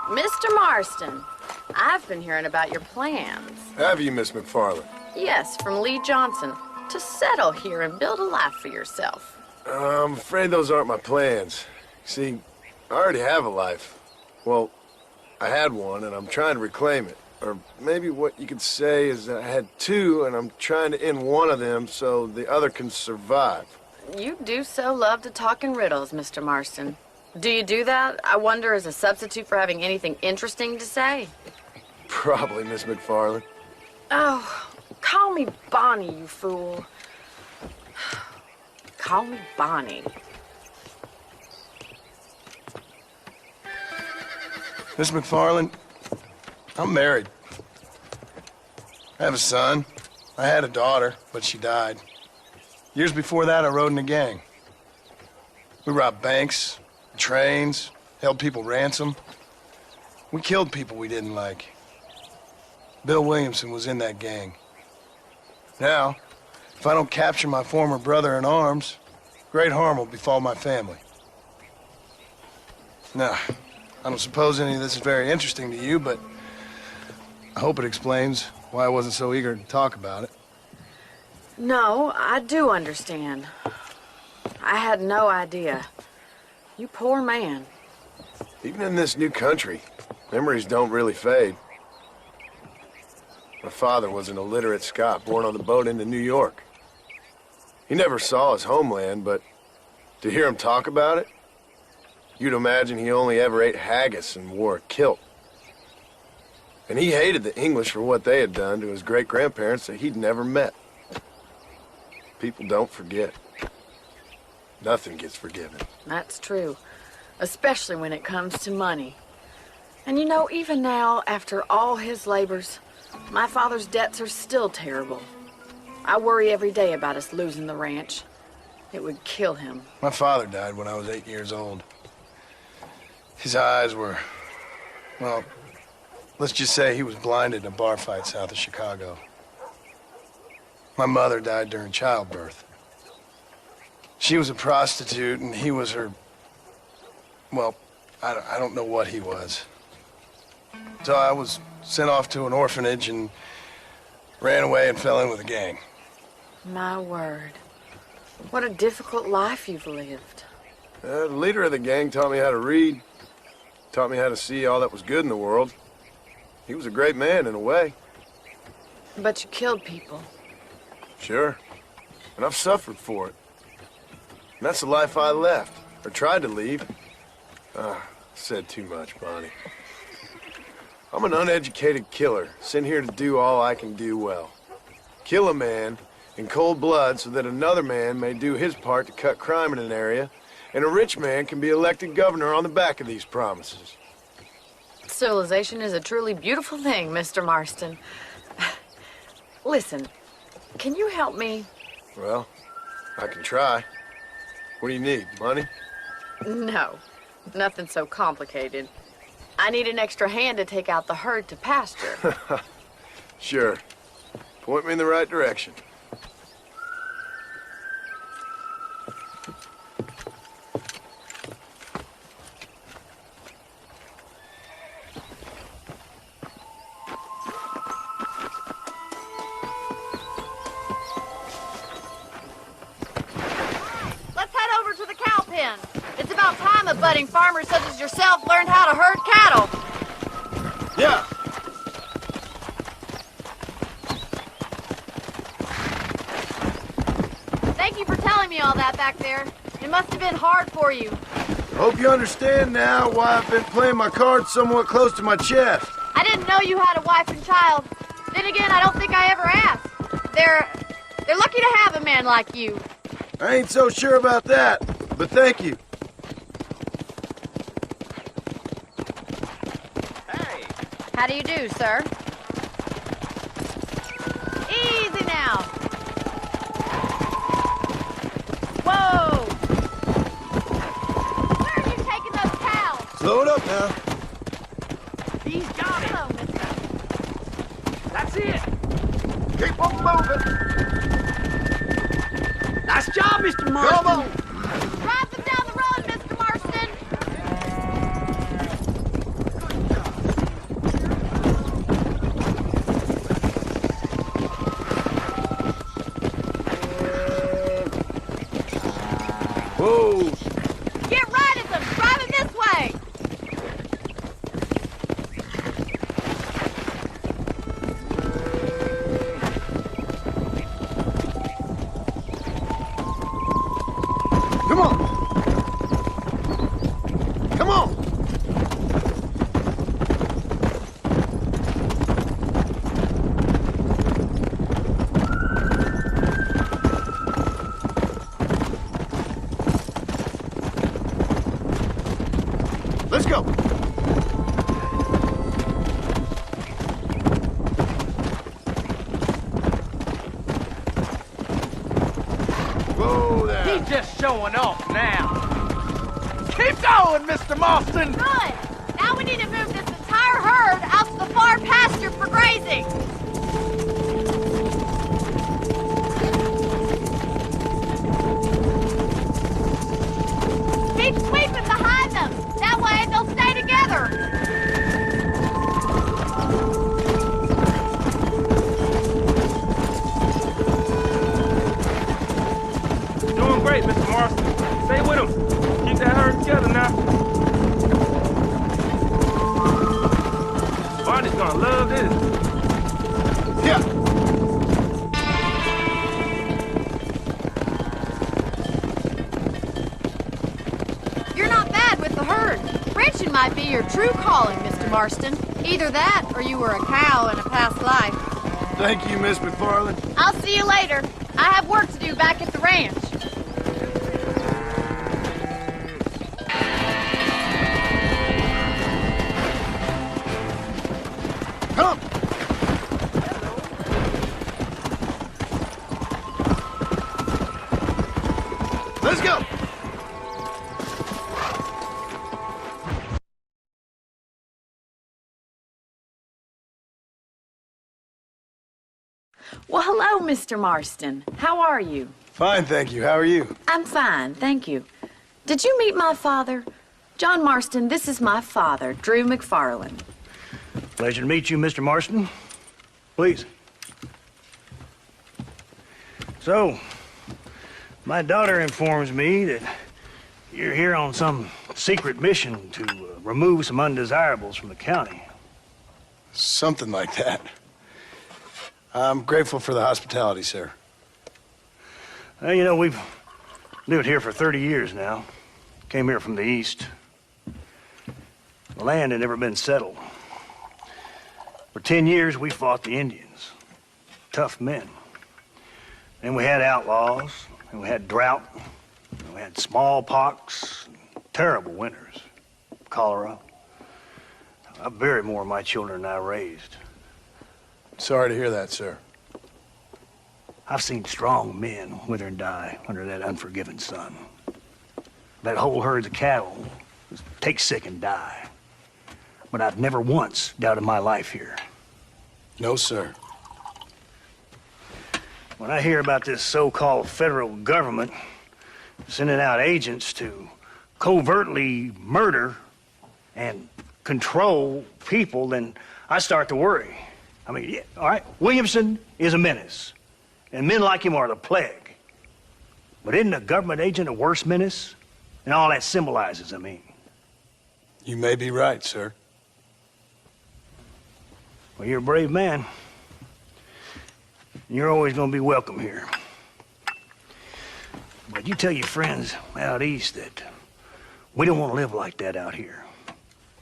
Mr. Marston, I've been hearing about your plans. Have you, Miss McFarland? Yes, from Lee Johnson. To settle here and build a life for yourself. I'm afraid those aren't my plans. See, I already have a life. Well, I had one, and I'm trying to reclaim it. Or maybe what you could say is that I had two, and I'm trying to end one of them so the other can survive. You do so love to talk in riddles, Mr. Marston. Do you do that, I wonder, as a substitute for having anything interesting to say? Probably, Miss McFarland. Oh, call me Bonnie, you fool. Call me Bonnie. Miss McFarland, I'm married. I have a son. I had a daughter, but she died. Years before that, I rode in a gang. We robbed banks, trains, held people ransom. We killed people we didn't like. Bill Williamson was in that gang. Now, if I don't capture my former brother in arms, great harm will befall my family. Now, I don't suppose any of this is very interesting to you, but I hope it explains why I wasn't so eager to talk about it. No, I do understand. I had no idea. You poor man. Even in this new country, memories don't really fade. My father was an illiterate Scot born on the boat into New York. He never saw his homeland, but to hear him talk about it, you'd imagine he only ever ate haggis and wore a kilt. And he hated the English for what they had done to his great-grandparents that he'd never met. People don't forget. Nothing gets forgiven. That's true. Especially when it comes to money. And you know, even now, after all his labors, my father's debts are still terrible. I worry every day about us losing the ranch. It would kill him. My father died when I was 8 years old. His eyes were, well, let's just say he was blinded in a bar fight south of Chicago. My mother died during childbirth. She was a prostitute, and he was her, well, I don't know what he was. So I was sent off to an orphanage and ran away and fell in with a gang. My word. What a difficult life you've lived. The leader of the gang taught me how to read, taught me how to see all that was good in the world. He was a great man in a way. But you killed people. Sure. And I've suffered for it. And that's the life I left, or tried to leave. Said too much, Bonnie. I'm an uneducated killer, sent here to do all I can do well. Kill a man in cold blood so that another man may do his part to cut crime in an area, and a rich man can be elected governor on the back of these promises. Civilization is a truly beautiful thing, Mr. Marston. Listen, can you help me? Well, I can try. What do you need, money? No, nothing so complicated. I need an extra hand to take out the herd to pasture. Sure. Point me in the right direction. It's about time a budding farmer such as yourself learned how to herd cattle. Yeah. Thank you for telling me all that back there. It must have been hard for you. Hope you understand now why I've been playing my cards somewhat close to my chest. I didn't know you had a wife and child. Then again, I don't think I ever asked. They're lucky to have a man like you. I ain't so sure about that, but thank you. How do you do, sir? Easy now. Whoa! Where are you taking those cows? Slow it up now. He's got it. Hello, mister. That's it. Keep on moving. Nice job, Mr. Marston. Come on. Drive them down the road, Mr. Marston. Whoa! Get right at them! Driving this way! Come on! Come on! Let's go! Whoa there! He's just showing off now. Keep going, Mr. Mouston! Good! Now we need to move this entire herd out to the far pasture for grazing! Keep sweeping behind them! That way they'll stay together! Doing great, Mr. Marston. Stay with him. Keep that herd together now. Barney's gonna love this. Yeah! You're not bad with the herd. Ranching might be your true calling, Mr. Marston. Either that, or you were a cow in a past life. Thank you, Miss McFarland. I'll see you later. I have work to do back at the ranch. Come! Let's go! Well, hello, Mr. Marston. How are you? Fine, thank you. How are you? I'm fine, thank you. Did you meet my father? John Marston, this is my father, Drew McFarland. Pleasure to meet you, Mr. Marston. Please. So, my daughter informs me that you're here on some secret mission to remove some undesirables from the county. Something like that. I'm grateful for the hospitality, sir. Well, you know, we've lived here for 30 years now. Came here from the east. The land had never been settled. For 10 years, we fought the Indians. Tough men. And we had outlaws, and we had drought, and we had smallpox, and terrible winters, cholera. I buried more of my children than I raised. Sorry to hear that, sir. I've seen strong men wither and die under that unforgiving sun. That whole herds of cattle just take sick and die. But I've never once doubted my life here. No, sir. When I hear about this so-called federal government sending out agents to covertly murder and control people, then I start to worry. I mean, yeah, all right, Williamson is a menace, and men like him are the plague. But isn't a government agent a worse menace? And all that symbolizes, I mean. You may be right, sir. Well, you're a brave man. You're always gonna be welcome here. But you tell your friends out east that we don't want to live like that out here.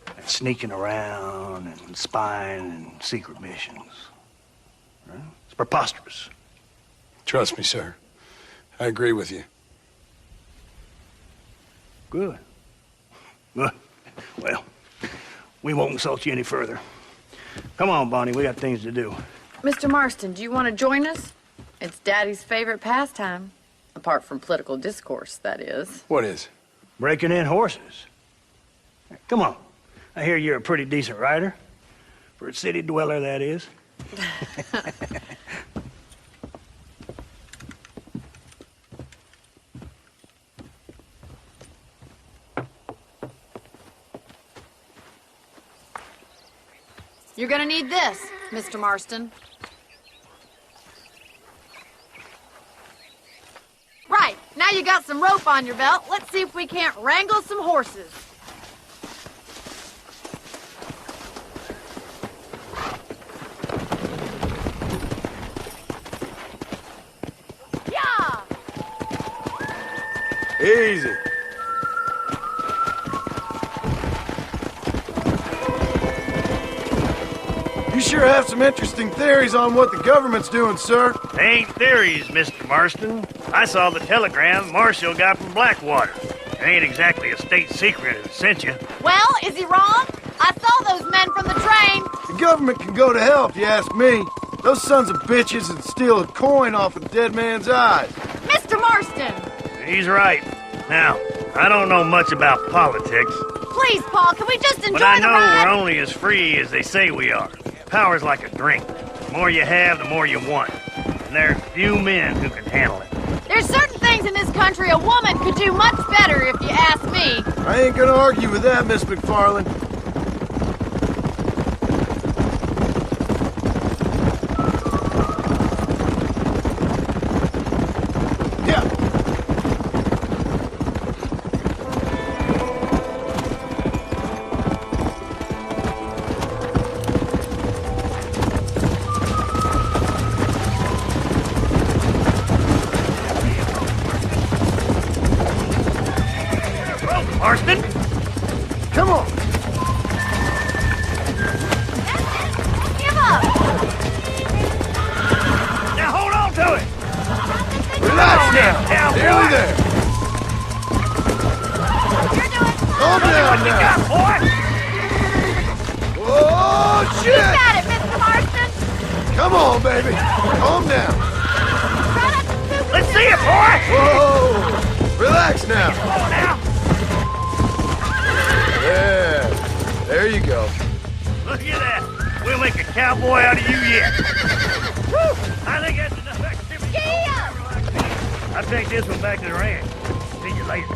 That sneaking around and spying and secret missions. Right? It's preposterous. Trust me, sir. I agree with you. Good. Good. Well, we won't insult you any further. Come on, Bonnie, we got things to do. Mr. Marston, do you want to join us? It's Daddy's favorite pastime. Apart from political discourse, that is. What is? Breaking in horses. Come on. I hear you're a pretty decent rider. For a city dweller, that is. You're gonna need this, Mr. Marston. Right, now you got some rope on your belt, let's see if we can't wrangle some horses. Yeah! Easy. You sure have some interesting theories on what the government's doing, sir. They ain't theories, Mr. Marston. I saw the telegram Marshall got from Blackwater. It ain't exactly a state secret that sent you. Well, is he wrong? I saw those men from the train. The government can go to hell if you ask me. Those sons of bitches would steal a coin off a dead man's eyes. Mr. Marston! He's right. Now, I don't know much about politics, Please, Paul, can we just enjoy but I the know ride? we're only as free as they say we are. Power's like a drink. The more you have, the more you want. And there are few men who can handle it. There's certain things in this country a woman could do much better if you ask me. I ain't gonna argue with that, Miss McFarland. Yeah. Marston? Come on. Give up! Now hold on to it! Relax now. Down, Nearly boy. there. You're doing Calm fine! down What you now. got, boy? Oh, You shit! got it, Mr. Marston! Come on, baby. Calm down. Try not to spook Let's us see it, in boy! Whoa. Relax now. Come on now! Yeah. There you go. Look at that! We'll make a cowboy out of you yet! Woo! I think that's enough activity. Gee-ya! I'll take this one back to the ranch. See you later.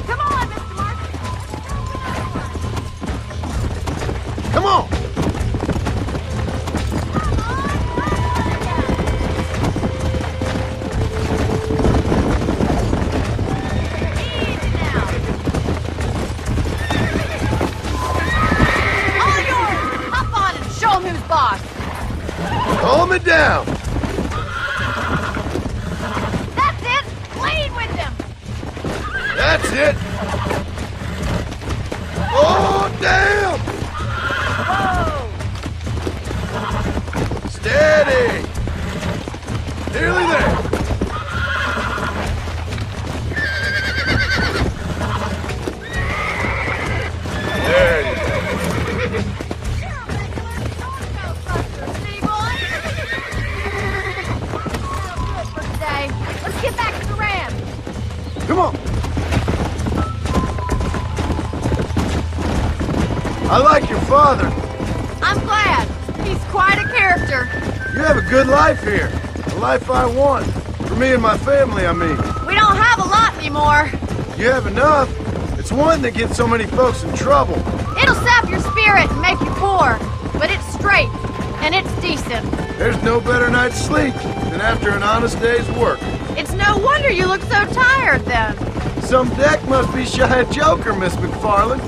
Come on, Mr. Marston! Come on. Easy now. All yours! Hop on and show 'em who's boss! Calm it down. That's it! Lead with them! That's it. Oh, damn. Whoa! Steady. Nearly there. There you go. City boy. That'll do it for today. Let's get back to the ranch. Come on. I like your father. I'm glad. He's quite a character. You have a good life here. The life I want. For me and my family, I mean. We don't have a lot anymore. You have enough. It's one that gets so many folks in trouble. It'll sap your spirit and make you poor. But it's straight. And it's decent. There's no better night's sleep than after an honest day's work. It's no wonder you look so tired then. Some deck must be shy of Joker, Miss McFarland.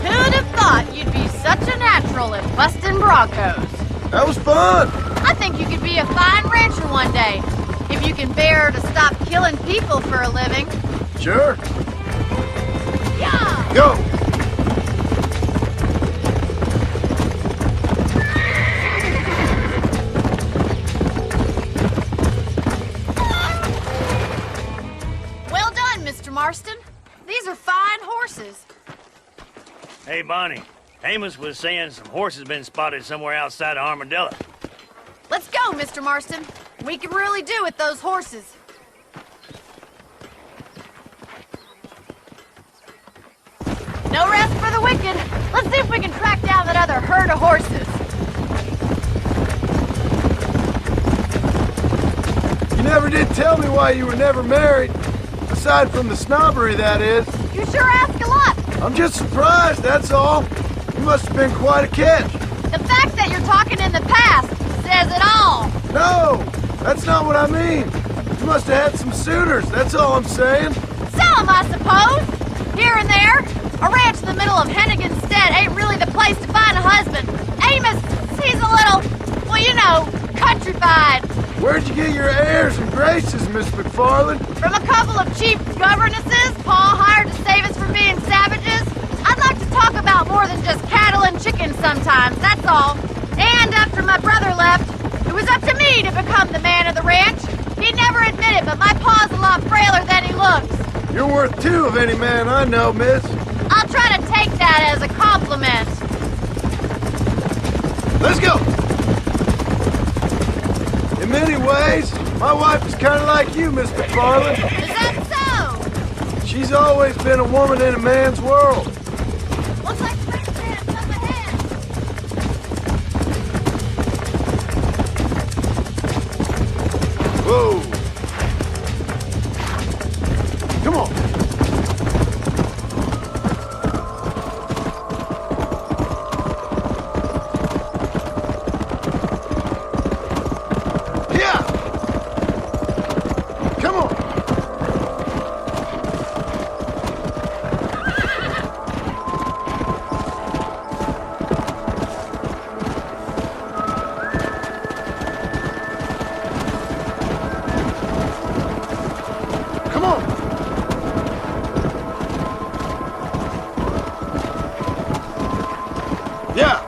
Who'd have thought you'd be such a natural at busting broncos? That was fun. I think you could be a fine rancher one day. If you can bear to stop killing people for a living. Sure. Yeah! Go. Well done, Mr. Marston. These are fine horses. Hey, Bonnie. Amos was saying some horses been spotted somewhere outside of Armadillo. Let's go, Mr. Marston. We can really do with those horses. No rest for the wicked. Let's see if we can track down that other herd of horses. You never did tell me why you were never married. Aside from the snobbery, that is. You sure ask a lot. I'm just surprised, that's all. You must have been quite a catch. The fact that you're talking in the past says it all. No! That's not what I mean. You must have had some suitors, that's all I'm saying. Some, I suppose. Here and there. A ranch in the middle of Hennigan's Stead ain't really the place to find a husband. Amos, he's a little, well, you know, countrified. Where'd you get your airs and graces, Miss McFarland? From a couple of cheap governesses Paul hired to save us from being savages. I'd like to talk about more than just cattle and chickens sometimes, that's all. And after my brother left, it was up to me to become the man of the ranch. He'd never admit it, but my pa's a lot frailer than he looks. You're worth two of any man I know, miss. I'll try to take that as a compliment. Let's go! In many ways, my wife is kind of like you, Miss McFarland. Is that so? She's always been a woman in a man's world. Looks like quicksand's up ahead. Whoa! Come on! Yeah! Come on! Come on! Yeah!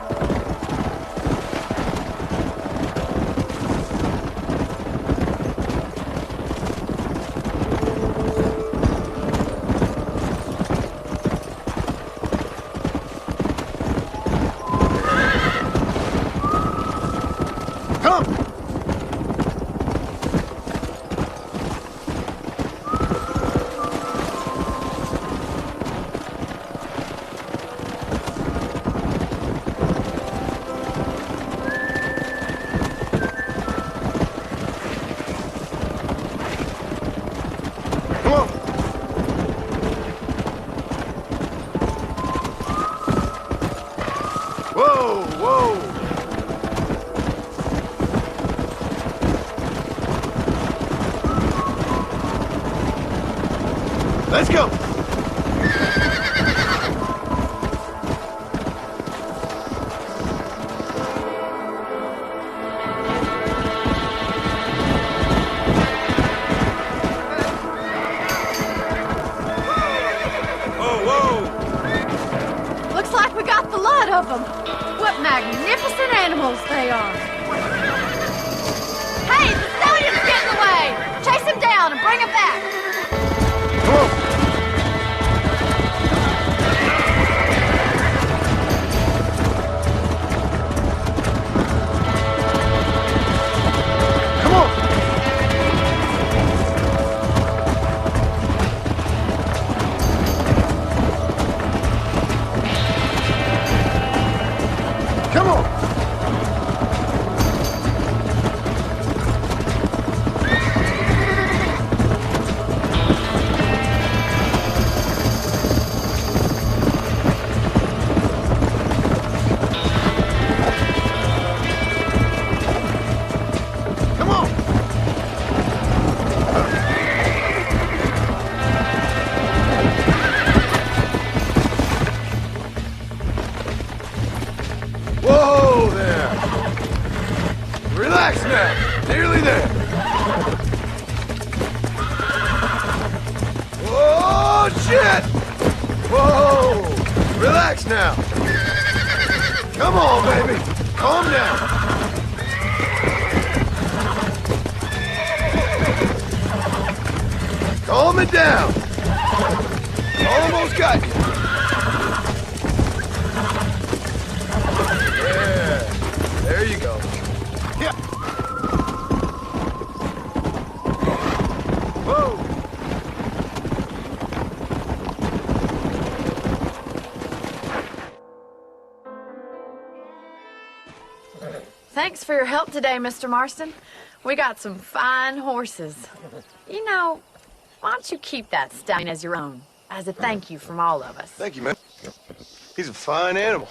Come! Come on! Whoa, whoa! Let's go! Looks like we got the lot of them. What magnificent animals they are. Hey, the stallion's getting away. Chase him down and bring him back. Come on! Come on! Come on! Come on! Whoa there! Relax now. Nearly there. Whoa, shit! Whoa! Relax now. Come on, baby. Calm down. Calm it down. Almost got you. Yeah. There you go. Yeah. Whoa. Thanks for your help today, Mr. Marston. We got some fine horses. You know, why don't you keep that stallion as your own, as a thank you from all of us? Thank you, man. He's a fine animal.